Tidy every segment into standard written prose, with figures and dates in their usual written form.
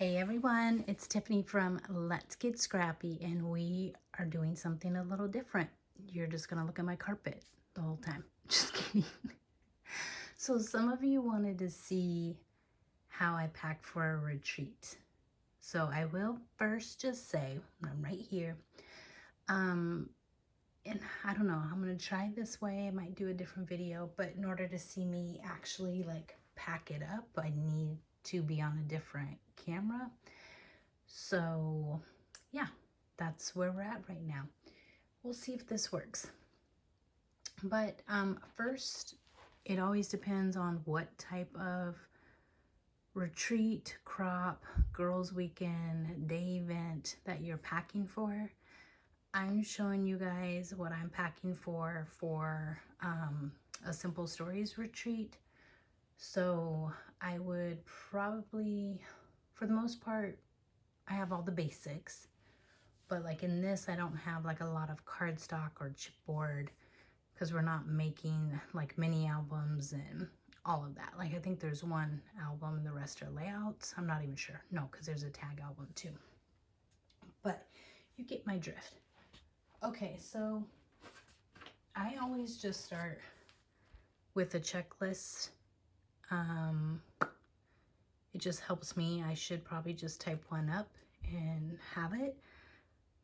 Hey everyone, it's Tiffany from Let's Get Scrappy, and we are doing something a little different. You're just gonna look at my carpet the whole time. Just kidding. So some of you wanted to see how I pack for a retreat. So I will first just say, I'm right here. And I don't know, I'm gonna try this way. I might do a different video, but in order to see me actually like pack it up, I need to be on a different camera. So yeah, that's where we're at right now. We'll see if this works. But first, it always depends on what type of retreat, crop, girls weekend, day event that you're packing for. I'm showing you guys what I'm packing for a Simple Stories retreat. So I would probably, for the most part, I have all the basics, but like in this, I don't have like a lot of cardstock or chipboard because we're not making like mini albums and all of that. Like I think there's one album and the rest are layouts. I'm not even sure. No, because there's a tag album too. But you get my drift. Okay, so I always just start with a checklist. It just helps me. I should probably just type one up and have it.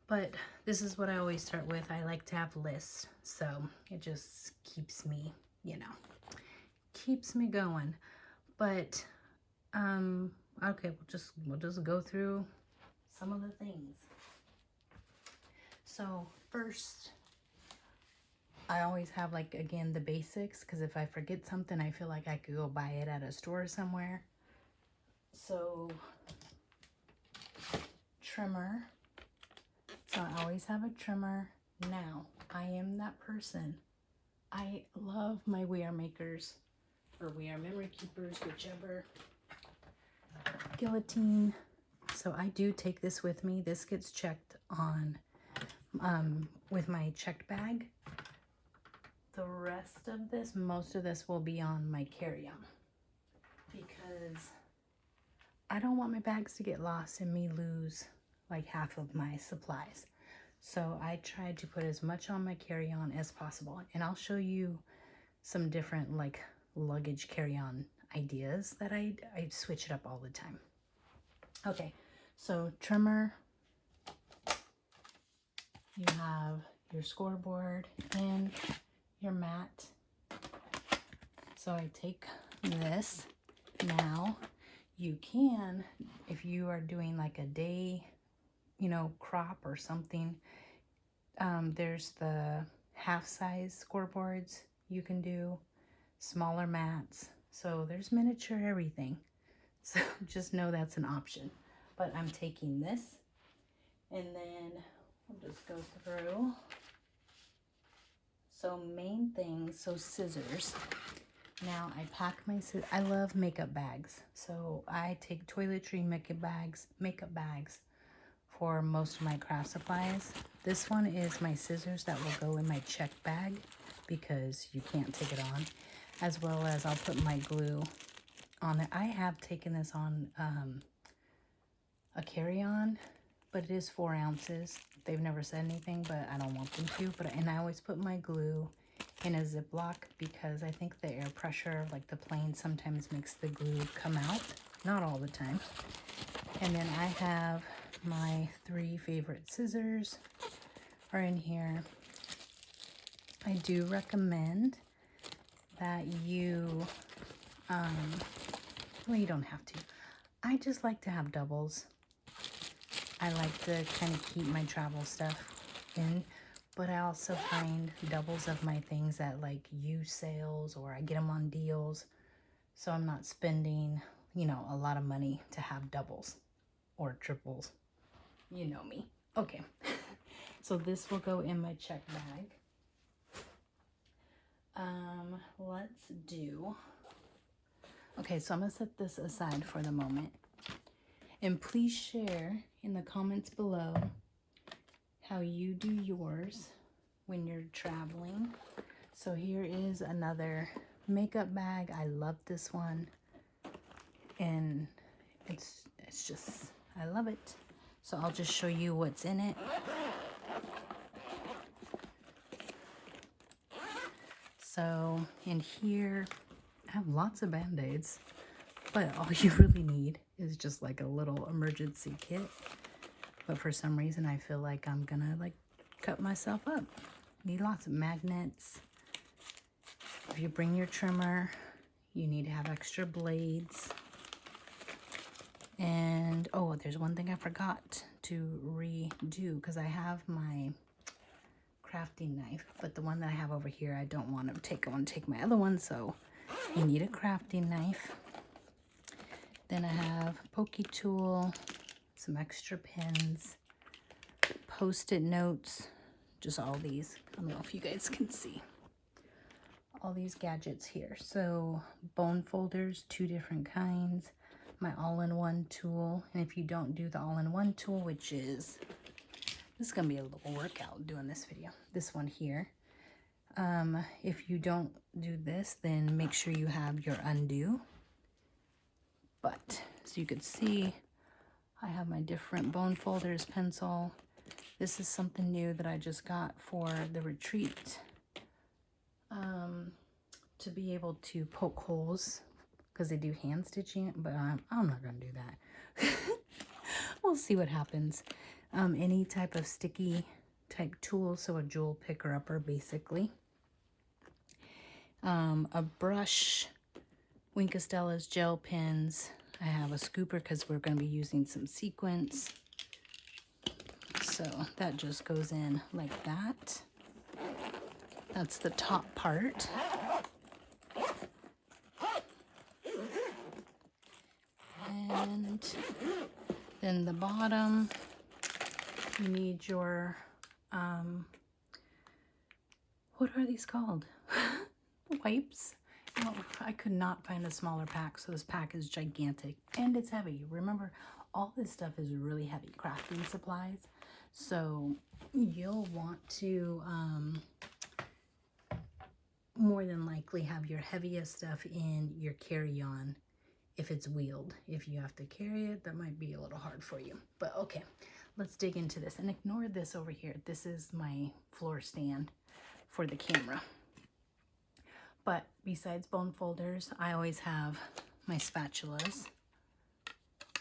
But this is what I always start with. I like to have lists. So it just keeps me, keeps me going. But okay, we'll just go through some of the things. So first, I always have like, again, the basics, because if I forget something, I feel like I could go buy it at a store somewhere. So trimmer. So I always have a trimmer. Now, I am that person. I love my We Are Makers or We Are Memory Keepers, whichever. Guillotine. So I do take this with me. This gets checked on with my checked bag. The rest of this, most of this will be on my carry-on because I don't want my bags to get lost and me lose like half of my supplies. So I tried to put as much on my carry-on as possible. And I'll show you some different like luggage carry-on ideas that I switch it up all the time. Okay, so trimmer. You have your scoreboard and your mat. So I take this. Now you can, if you are doing like a day, crop or something, there's the half size scoreboards you can do, smaller mats. So there's miniature everything. So just know that's an option. But I'm taking this, and then we'll just go through. So main things, so scissors. Now I pack my scissors. I love makeup bags. So I take toiletry makeup bags for most of my craft supplies. This one is my scissors that will go in my check bag because you can't take it on, as well as I'll put my glue on it. I have taken this on a carry-on, but it is 4 ounces. They've never said anything, but I don't want them to. And I always put my glue in a Ziploc because I think the air pressure, like the plane, sometimes makes the glue come out. Not all the time. And then I have my 3 favorite scissors are in here. I do recommend that you, well, you don't have to. I just like to have doubles. I like to kind of keep my travel stuff in, but I also find doubles of my things at like used sales, or I get them on deals. So I'm not spending, a lot of money to have doubles or triples. You know me. Okay. So this will go in my check bag. Let's do, okay, so I'm gonna set this aside for the moment. And please share in the comments below how you do yours when you're traveling. So here is another makeup bag. I love this one. And It's just, I love it. So I'll just show you what's in it. So in here, I have lots of Band-Aids, but all you really need is just like a little emergency kit. But for some reason, I feel like I'm gonna like cut myself up. Need lots of magnets. If you bring your trimmer, you need to have extra blades. And oh, there's one thing I forgot to redo, because I have my crafty knife, but the one that I have over here, I don't want to take. I want to take my other one, so you need a crafty knife. Then I have a pokey tool, some extra pins, Post-it notes, just all these. I don't know if you guys can see all these gadgets here. So bone folders, 2 different kinds, my all-in-one tool. And if you don't do the all-in-one tool, which is, this is gonna be a little workout doing this video, this one here. If you don't do this, then make sure you have your undo. But so you could see, I have my different bone folders, pencil. This is something new that I just got for the retreat, to be able to poke holes, because they do hand stitching, but I'm not gonna do that. We'll see what happens. Any type of sticky type tool, so a jewel picker upper basically. A brush, Wink Stella's gel pens. I have a scooper because we're going to be using some sequins. So that just goes in like that. That's the top part. And then the bottom, you need your, what are these called? Wipes. Oh, I could not find a smaller pack, so this pack is gigantic and it's heavy. Remember, all this stuff is really heavy crafting supplies, so you'll want to more than likely have your heaviest stuff in your carry-on if it's wheeled. If you have to carry it, that might be a little hard for you. But okay, let's dig into this. And ignore this over here. This is my floor stand for the camera. But besides bone folders, I always have my spatulas.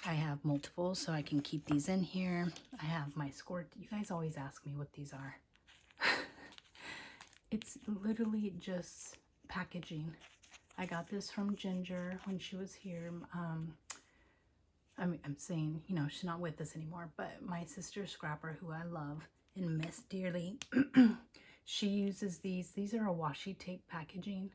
I have multiple, so I can keep these in here. I have my squirt. You guys always ask me what these are. It's literally just packaging. I got this from Ginger when she was here. I mean, I'm saying, you know, she's not with us anymore, but my sister Scrapper, who I love and miss dearly, she uses these. These are a washi tape packaging,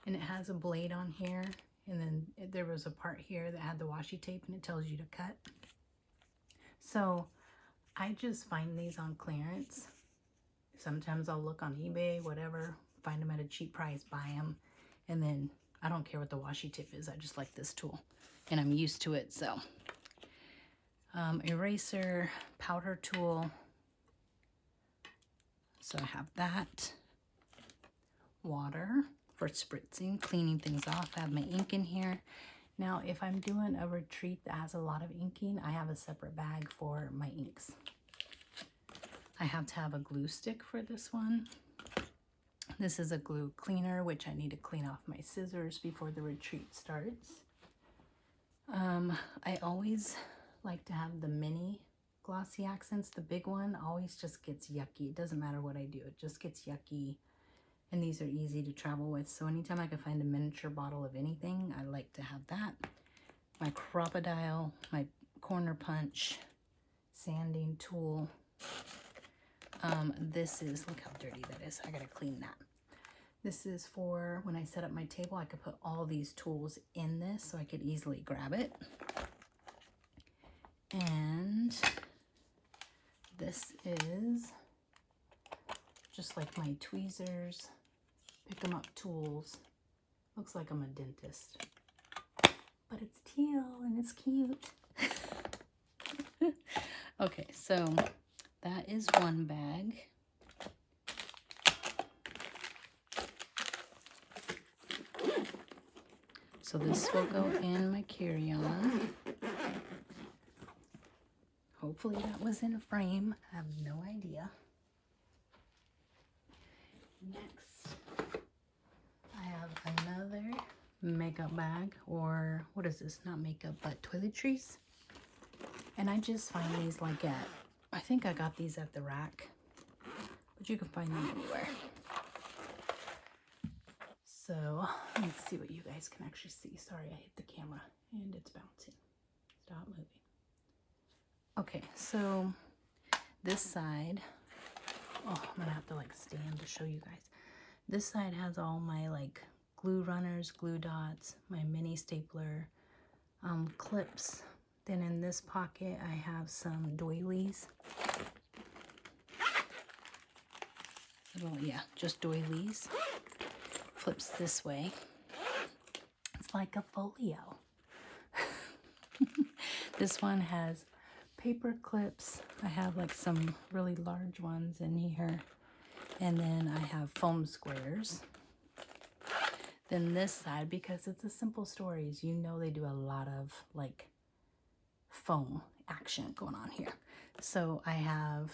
and it has a blade on here, and then there was a part here that had the washi tape, and it tells you to cut. So I just find these on clearance. Sometimes I'll look on eBay, whatever, find them at a cheap price, buy them, and then I don't care what the washi tape is. I just like this tool, and I'm used to it. So eraser, powder tool. So I have that. Water for spritzing, cleaning things off. I have my ink in here. Now, if I'm doing a retreat that has a lot of inking, I have a separate bag for my inks. I have to have a glue stick for this one. This is a glue cleaner, which I need to clean off my scissors before the retreat starts. I always like to have the mini glossy accents. The big one always just gets yucky. It doesn't matter what I do, it just gets yucky. And these are easy to travel with. So anytime I can find a miniature bottle of anything, I like to have that. My crocodile, my corner punch, sanding tool. This is, look how dirty that is. I gotta clean that. This is for when I set up my table, I could put all these tools in this so I could easily grab it. And this is just like my tweezers, pick 'em up tools. Looks like I'm a dentist, but it's teal and it's cute. Okay, so that is one bag. So this will go in my carry-on. Hopefully that was in frame. I have no idea. Next, I have another makeup bag, or what is this? Not makeup, but toiletries. And I just find these like I think I got these at the rack, but you can find them anywhere. So let's see what you guys can actually see. Sorry, I hit the camera and it's bouncing. Stop moving. Okay, so this side, oh, I'm gonna have to like stand to show you guys. This side has all my like glue runners, glue dots, my mini stapler, clips. Then in this pocket, I have some doilies. Well, yeah, just doilies. Flips this way. It's like a folio. This one has paper clips. I have like some really large ones in here. And then I have foam squares. Then this side, because it's a Simple Stories, you know they do a lot of like foam action going on here. So I have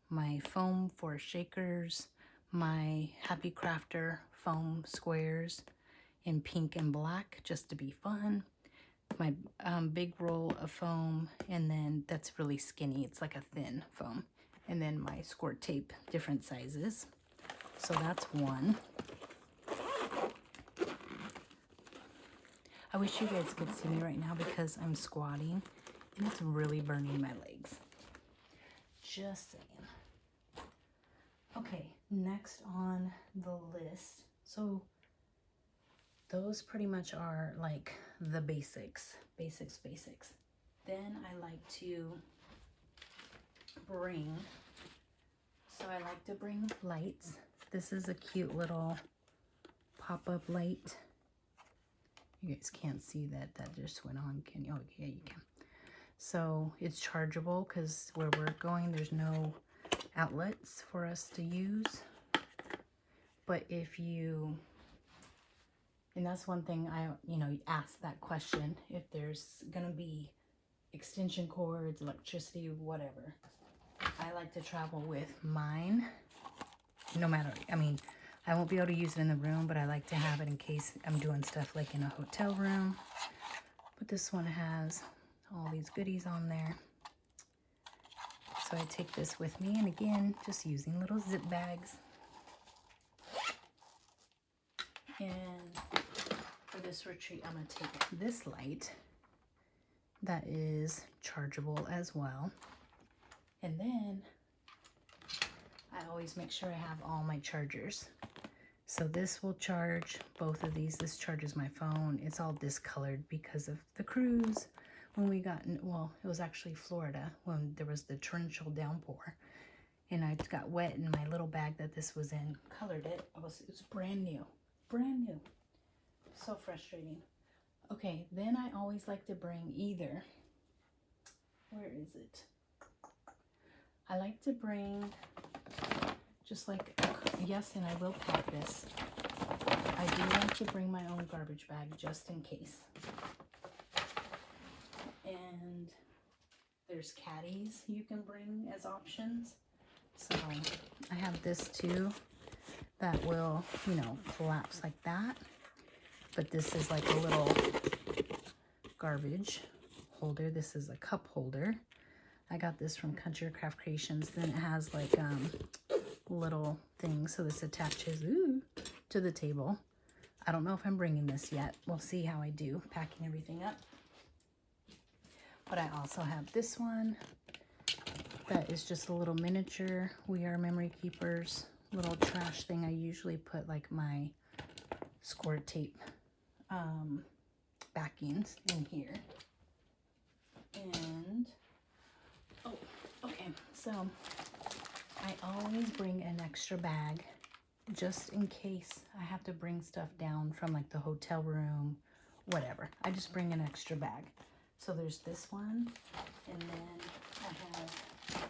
my foam for shakers, my Happy Crafter foam squares in pink and black just to be fun, my big roll of foam, and then that's really skinny, it's like a thin foam, and then my squirt tape, different sizes. So that's one. I wish you guys could see me right now because I'm squatting and it's really burning my legs. Just saying. Okay, next on the list. So those pretty much are like the basics. Then I like to bring, lights. This is a cute little pop-up light. You guys can't see that just went on, can you? Oh yeah, you can. So it's chargeable because where we're going there's no outlets for us to use. But if you, and that's one thing you ask that question, if there's gonna be extension cords, electricity, whatever. I like to travel with mine, no matter, I won't be able to use it in the room, but I like to have it in case I'm doing stuff like in a hotel room. But this one has all these goodies on there. So I take this with me, and again, just using little zip bags. And for this retreat, I'm gonna take this light that is chargeable as well. And then I always make sure I have all my chargers. So this will charge both of these. This charges my phone. It's all discolored because of the cruise. When we got, well, it was actually Florida when there was the torrential downpour. And I got wet in my little bag that this was in, colored it. It was brand new. Brand new. So frustrating. Okay, then I always like to bring either, where is it? I like to bring just like, yes, and I will pack this. I do like to bring my own garbage bag just in case. And there's caddies you can bring as options. So I have this too that will, collapse like that. But this is like a little garbage holder. This is a cup holder. I got this from Country Craft Creations. Then it has like little things, so this attaches to the table. I don't know if I'm bringing this yet. We'll see how I do packing everything up. But I also have this one that is just a little miniature We Are Memory Keepers little trash thing. I usually put like my squirt tape backings in here. And okay, so I always bring an extra bag just in case I have to bring stuff down from like the hotel room, whatever. I just bring an extra bag. So there's this one, and then I have,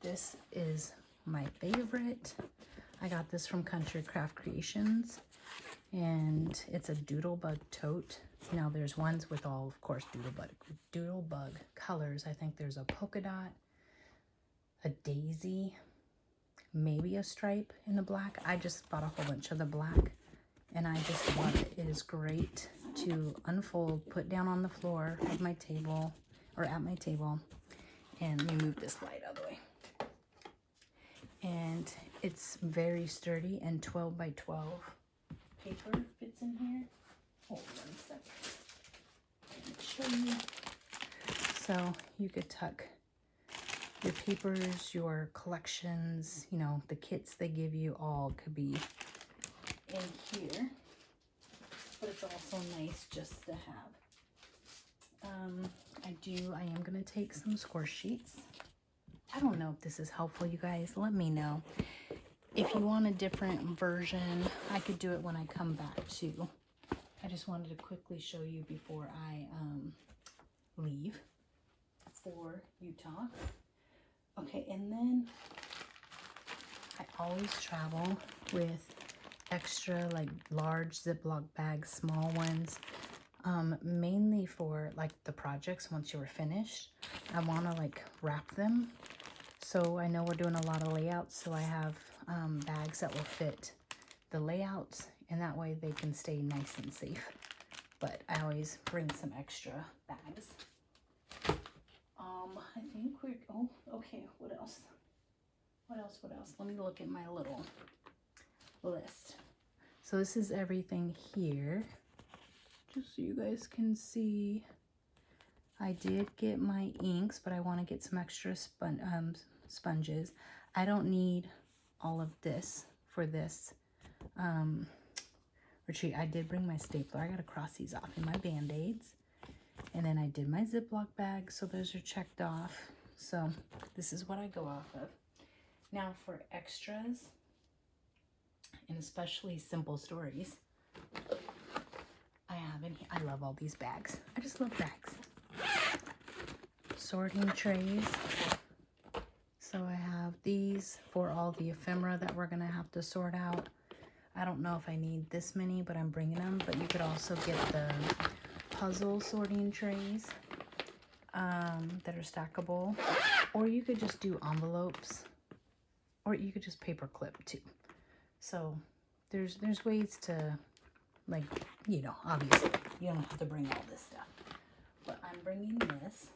this is my favorite. I got this from Country Craft Creations, and it's a doodlebug tote. Now there's ones with all, of course, doodlebug colors. I think there's a polka dot, a daisy, maybe a stripe in the black. I just bought a whole bunch of the black, and I just love it. It is great to unfold, put down on the floor of my table, or at my table. And let me move this light out of the way. And it's very sturdy, and 12 by 12 paper fits in here. Hold on a second. Let me show you. So you could tuck your papers, your collections, you know, the kits they give you, all could be in here. But it's also nice just to have. I am going to take some score sheets. I don't know if this is helpful, you guys. Let me know. If you want a different version, I could do it when I come back too. I just wanted to quickly show you before I leave for Utah. Okay, and then I always travel with extra like large Ziploc bags, small ones, mainly for like the projects. Once you were finished, I want to like wrap them. So I know we're doing a lot of layouts, so I have bags that will fit the layouts, and that way they can stay nice and safe. But I always bring some extra bags. I think we're, oh, okay, what else? What else? Let me look at my little list. So this is everything here. Just so you guys can see. I did get my inks, but I want to get some extra sponges. I don't need all of this for this retreat. I did bring my stapler. I got to cross these off, in my Band-Aids. And then I did my Ziploc bag, so those are checked off. So this is what I go off of. Now for extras, and especially simple stories, I have in here. I love all these bags. I just love bags. Sorting trays. So I have these for all the ephemera that we're going to have to sort out. I don't know if I need this many, but I'm bringing them. But you could also get the puzzle sorting trays that are stackable. Or you could just do envelopes. Or you could just paper clip too. So there's ways to, like, you know, obviously you don't have to bring all this stuff. But I'm bringing this.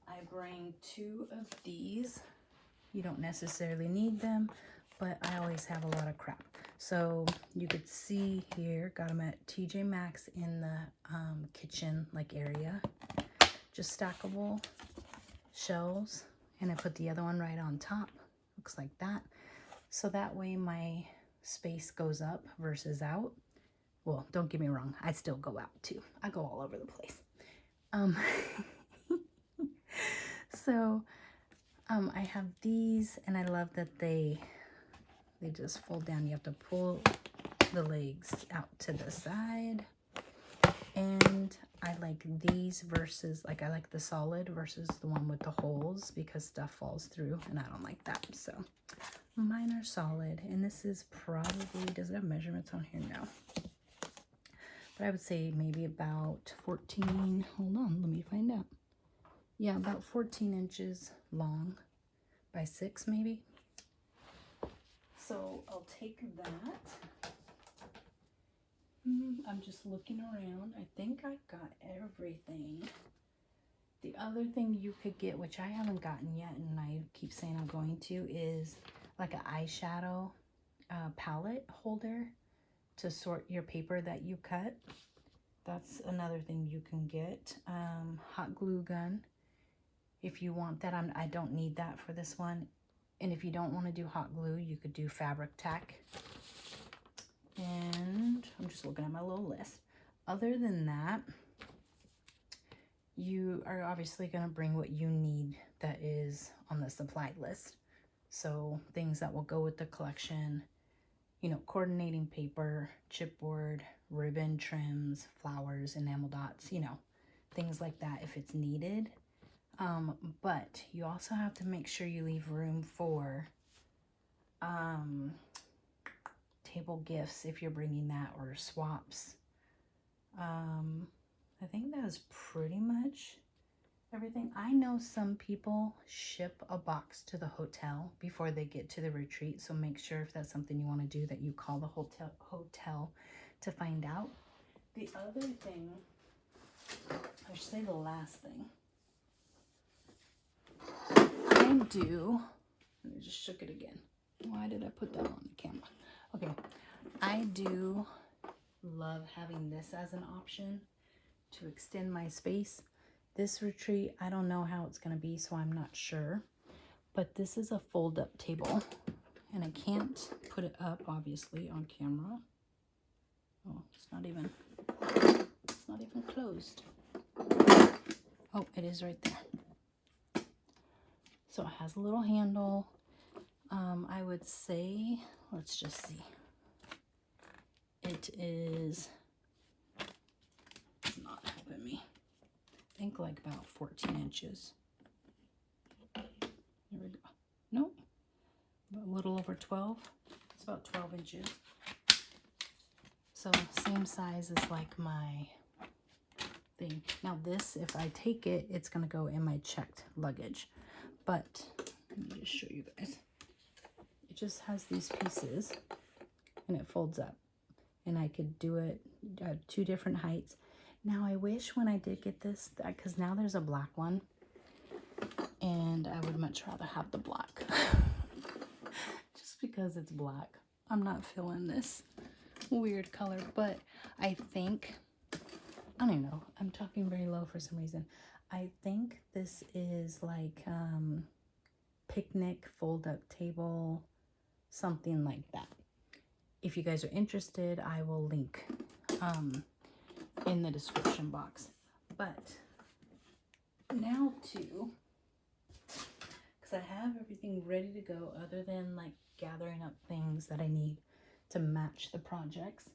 I bring 2 of these. You don't necessarily need them, but I always have a lot of crap. So you could see here, got them at TJ Maxx in the kitchen like area. Just stackable shelves. And I put the other one right on top. Looks like that. So that way my space goes up versus out. Well, don't get me wrong. I still go out too. I go all over the place. So I have these, and I love that they just fold down. You have to pull the legs out to the side. And I like these versus, like, I like the solid versus the one with the holes, because stuff falls through and I don't like that. So mine are solid, and this is probably, does it have measurements on here? No. But I would say maybe about 14, hold on, let me find out. Yeah, about 14 inches long by 6 maybe. So I'll take that. I'm just looking around. I think I got everything. The other thing you could get, which I haven't gotten yet, and I keep saying I'm going to, is like an eyeshadow palette holder to sort your paper that you cut. That's another thing you can get. Hot glue gun. If you want that, I don't need that for this one. And if you don't want to do hot glue, you could do fabric tack. And I'm just looking at my little list. Other than that, you are obviously going to bring what you need that is on the supplied list. So things that will go with the collection, you know, coordinating paper, chipboard, ribbon trims, flowers, enamel dots, you know, things like that if it's needed. But you also have to make sure you leave room for table gifts if you're bringing that, or swaps. I think that is pretty much everything. I know some people ship a box to the hotel before they get to the retreat, so make sure if that's something you want to do that you call the hotel to find out. The other thing, I should say the last thing, I do, let me just shook it again. Why did I put that on the camera? Okay, I do love having this as an option to extend my space. This retreat, I don't know how it's going to be, so I'm not sure. But this is a fold-up table, and I can't put it up, obviously, on camera. Oh, it's not even closed. Oh, it is right there. So it has a little handle. I would say, let's just see. It is, it's not helping me. I think like about 14 inches. There we go. Nope. A little over 12. It's about 12 inches. So same size as like my thing. Now this, if I take it, it's going to go in my checked luggage. But let me just show you guys. It just has these pieces and it folds up. And I could do it at 2 different heights. Now I wish when I did get this, because now there's a black one, and I would much rather have the black. Just because it's black. I'm not feeling this weird color, but I think, I don't know, I'm talking very low for some reason. I think this is like picnic fold-up table, something like that. If you guys are interested, I will link in the description box. But now too, because I have everything ready to go other than like gathering up things that I need to match the projects.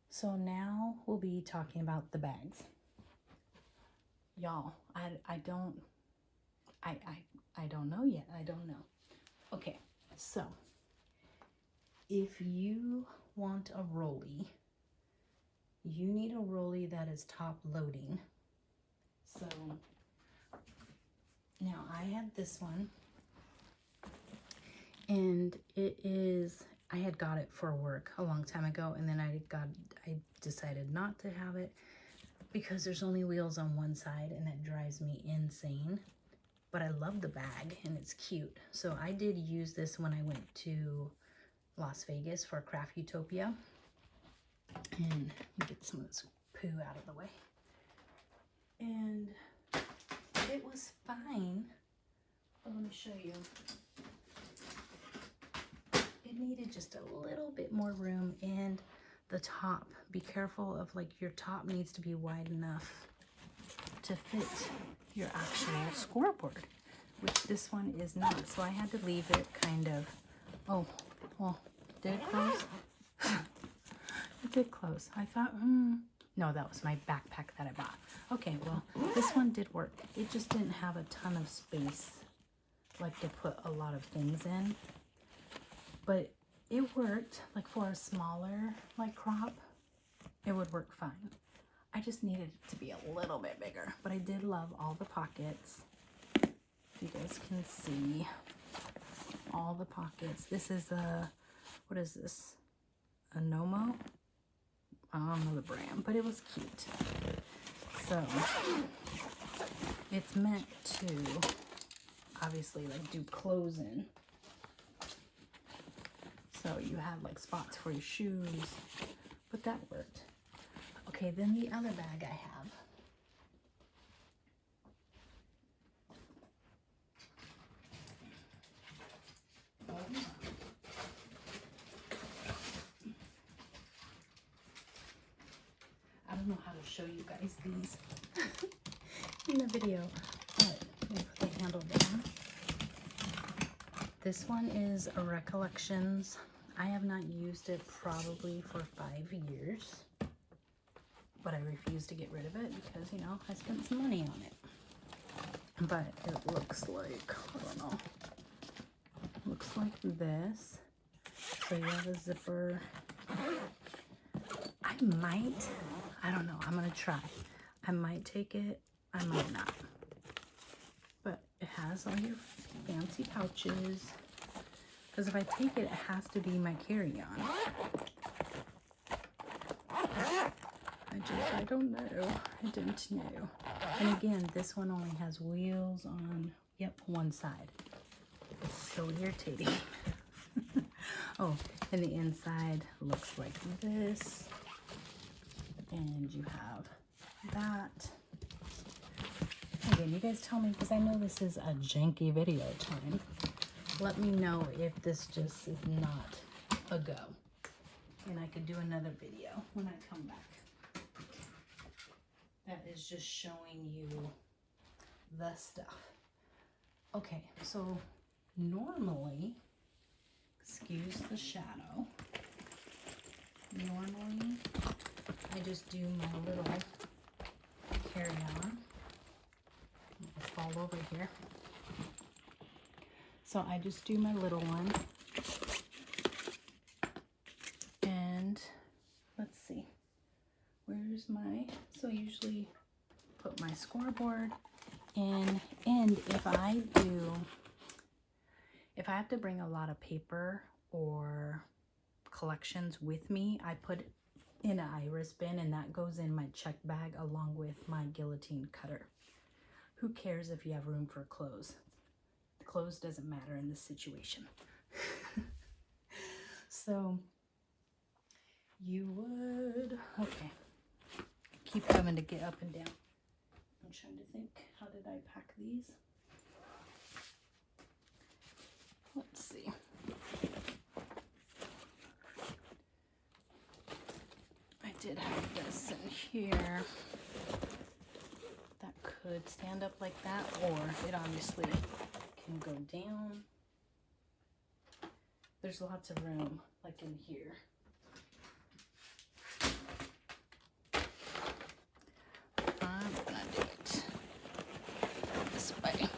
So now we'll be talking about the bags. Y'all, I don't know yet. I don't know. Okay, so if you want a rollie, you need a rollie that is top loading. So now I had this one, and it is, I had got it for work a long time ago, and then I decided not to have it because there's only wheels on one side and that drives me insane. But I love the bag and it's cute. So I did use this when I went to Las Vegas for Craft Utopia. And let me get some of this poo out of the way. And it was fine. But let me show you. It needed just a little bit more room, and the top. Be careful of like your top needs to be wide enough to fit your actual scoreboard, which this one is not. So I had to leave it kind of, oh, well, did it close? It did close. I thought, no, that was my backpack that I bought. Okay, well, this one did work. It just didn't have a ton of space, like to put a lot of things in. But it worked, like for a smaller, like crop, it would work fine. I just needed it to be a little bit bigger. But I did love all the pockets. If you guys can see all the pockets. This is a, what is this? A Nomo? I don't know the brand, but it was cute. So it's meant to obviously like do clothes in. So you have like spots for your shoes, but that worked. Okay, then the other bag I have. I don't know how to show you guys these in the video, but let me put the handle down. This one is a Recollections. I have not used it probably for 5 years, but I refuse to get rid of it because, you know, I spent some money on it. But it looks like, I don't know, looks like this. So you have a zipper. I might, I don't know, I'm gonna try. I might take it, I might not. it has all your fancy pouches. Because if I take it, it has to be my carry-on. I don't know. I don't know. And again, this one only has wheels on, yep, one side. It's so irritating. Oh, and the inside looks like this. And you have that. Again, you guys tell me, because I know this is a janky video time. Let me know if this just is not a go. And I could do another video when I come back. That is just showing you the stuff. Okay, so normally, excuse the shadow, normally I just do my little carry-on. It's fall over here. So I just do my little one. And let's see, where's my, so I usually put my scoreboard in, and if I have to bring a lot of paper or collections with me, I put it in an iris bin, and that goes in my check bag along with my guillotine cutter. Who cares if you have room for clothes? Clothes doesn't matter in this situation. So you would, okay, keep having to get up and down. I'm trying to think, how did I pack these? Let's see. I did have this in here that could stand up like that, or it obviously can go down. There's lots of room, like in here. I'm gonna do it this way.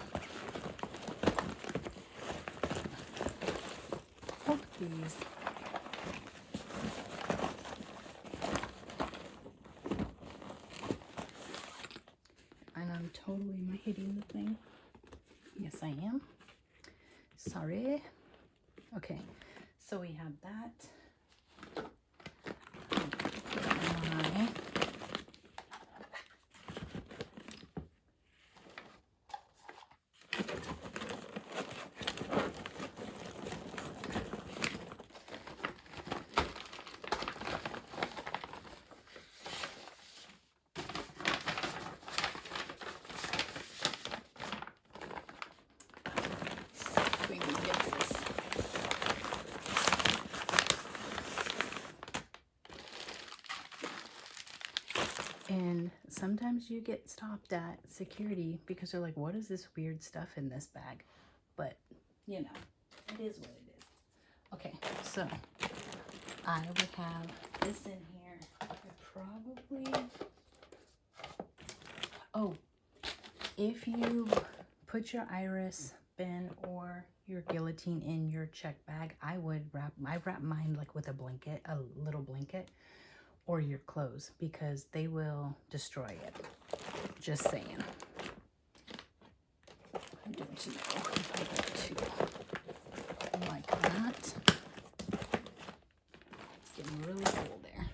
Hold these. And I'm totally, am I hitting the thing? Yes, I am. Sorry. Okay, so we have that. My And sometimes you get stopped at security because they're like, what is this weird stuff in this bag? But, you know, it is what it is. Okay, so I would have this in here. Probably, oh, if you put your iris bin or your guillotine in your check bag, I wrap mine like with a blanket, a little blanket, or your clothes, because they will destroy it. Just saying. I don't know if I go to like that. It's getting really cool there.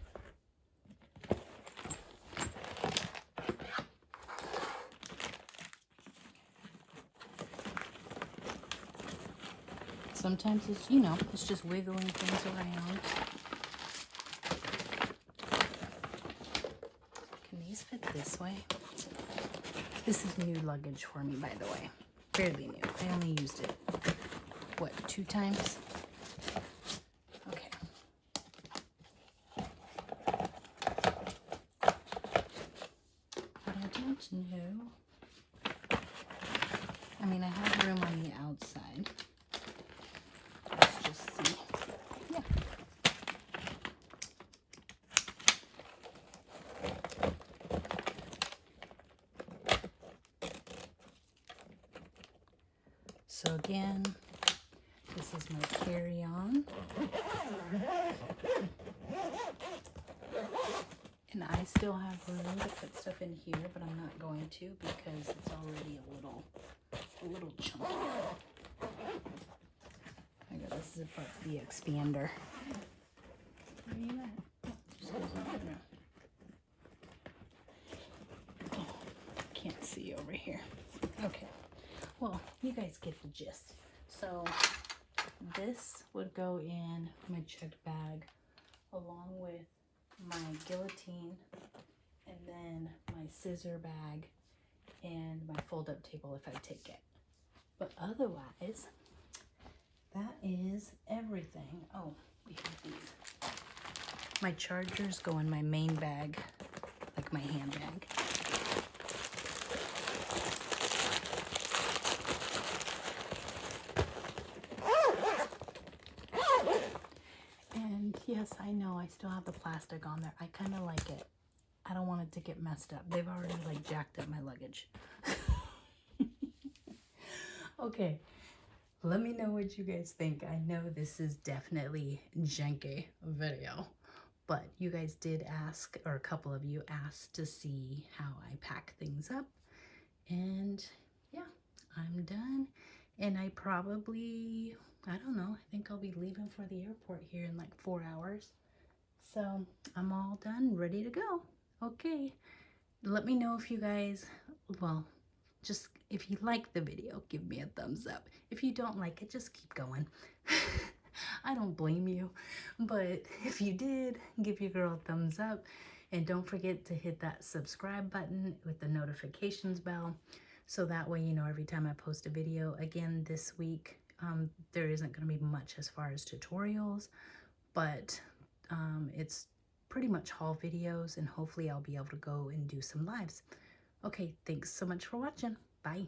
Sometimes it's, you know, it's just wiggling things around. Fit this way. This is new luggage for me, by the way. Fairly new. I only used it, what, 2 times? Okay. But I don't know. I mean, I have room on the outside. Let's just see. Yeah. So again, this is my carry-on. And I still have room to put stuff in here, but I'm not going to because it's already a little a little chunky. I gotta zip up the expander. Where you at? Oh, just goes on there. Oh, can't see over here. Okay. Well, you guys get the gist. So this would go in my checked bag along with my guillotine and then my scissor bag and my fold-up table if I take it. But otherwise, that is everything. Oh, we have these. My chargers go in my main bag, like my handbag. And yes, I know I still have the plastic on there. I kind of like it. I don't want it to get messed up. They've already like jacked up my luggage. Okay, let me know what you guys think. I know this is definitely janky video, but you guys did ask, or a couple of you asked to see how I pack things up. And yeah, I'm done. And I probably, I don't know, I think I'll be leaving for the airport here in like 4 hours. So I'm all done, ready to go. Okay, let me know if you guys, well, just if you like the video, give me a thumbs up. If you don't like it, just keep going. I don't blame you. But if you did, give your girl a thumbs up. And don't forget to hit that subscribe button with the notifications bell. So that way, you know, every time I post a video. Again, this week, there isn't going to be much as far as tutorials. But it's pretty much haul videos. And hopefully I'll be able to go and do some lives. Okay, thanks so much for watching. Bye.